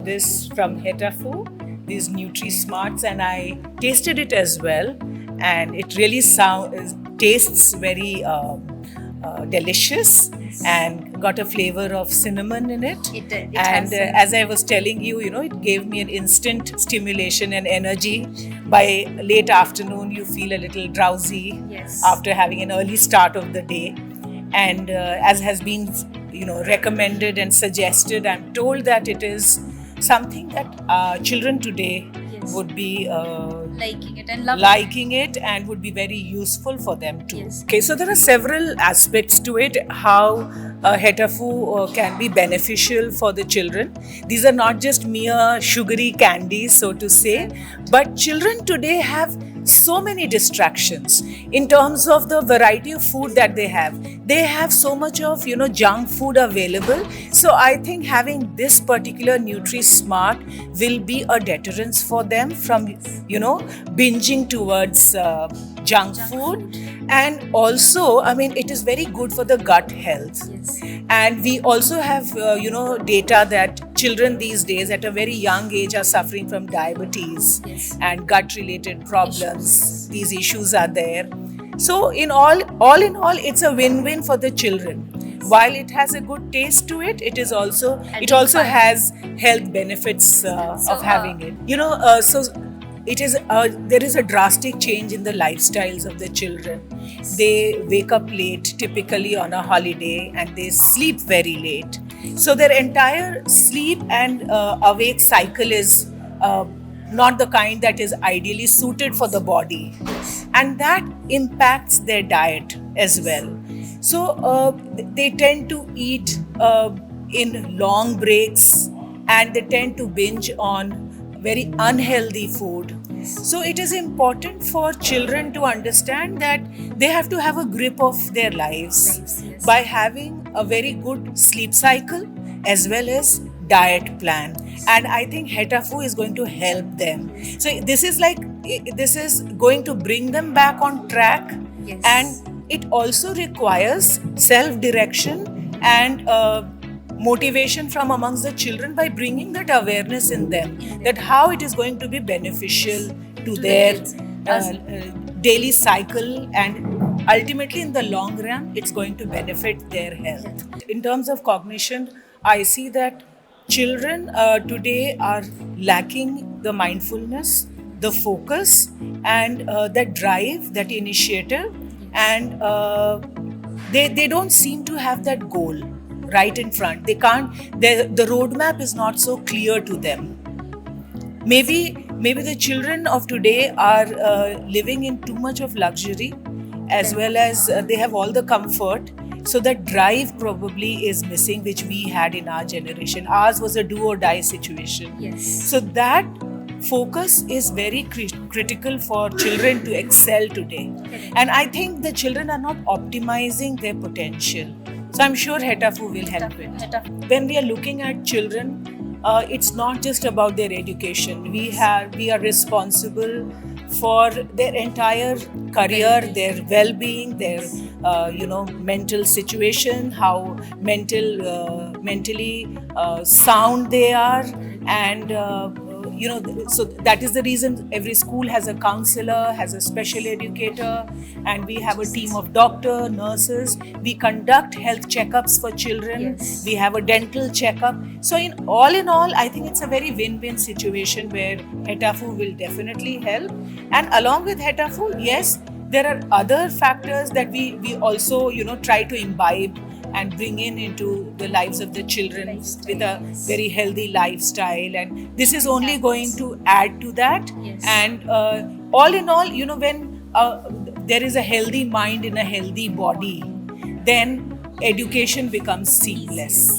this from Hetafu, these Nutri-Smarts, and I tasted it as well, and it really tastes very delicious and got a flavor of cinnamon in it. It And has as I was telling you, it gave me an instant stimulation and energy. By late afternoon, you feel a little drowsy Yes. after having an early start of the day. And as has been, recommended and suggested, I'm told that it is something that children today Yes. would be liking it and loving liking it and would be very useful for them too. Yes. Okay, so there are several aspects to it, how Hetafu can be beneficial for the children. These are not just mere sugary candies, so to say, but children today have so many distractions in terms of the variety of food that they have. They have so much of junk food available. So I think having this particular Nutri-Smart will be a deterrence for them from binging towards junk food. And also, it is very good for the gut health. Yes. And we also have data that children these days at a very young age are suffering from diabetes Yes. and gut related problems. Issues. These issues are there. So in all in all, it's a win-win for the children. While it has a good taste to it, it also fun. has health benefits of having it. So it is there is a drastic change in the lifestyles of the children. They wake up late, typically on a holiday, and they sleep very late. So their entire sleep and awake cycle is not the kind that is ideally suited for the body, and that impacts their diet as well. So they tend to eat in long breaks, and they tend to binge on very unhealthy food. So it is important for children to understand that they have to have a grip of their lives Yes. by having a very good sleep cycle as well as diet plan. And I think Hetafu is going to help them. So this is going to bring them back on track. Yes. And it also requires self-direction and motivation from amongst the children by bringing that awareness in them, that how it is going to be beneficial to their daily cycle, and ultimately in the long run it's going to benefit their health. In terms of cognition, I see that children today are lacking the mindfulness, the focus, and that drive, that initiative, and they don't seem to have that goal right in front. They can't. The roadmap is not so clear to them. Maybe the children of today are living in too much of luxury, as well as they have all the comfort. So that drive probably is missing, which we had in our generation. Ours was a do or die situation. Yes. So that focus is very critical for children to excel today. And I think the children are not optimizing their potential. So I'm sure Hetafu will help it. Hetafu. When we are looking at children, it's not just about their education. We are responsible for their entire career, their well-being, their mental situation, how mentally sound they are, and so that is the reason every school has a counselor, has a special educator, and we have a team of doctors, nurses. We conduct health checkups for children. Yes. We have a dental checkup. So in all, I think it's a very win-win situation where Hetafu will definitely help. And along with Hetafu, yes, there are other factors that we also try to imbibe and bring into the lives of the children with a very healthy lifestyle, and this is only going to add to that. Yes. And all in all, when there is a healthy mind in a healthy body, then education becomes seamless.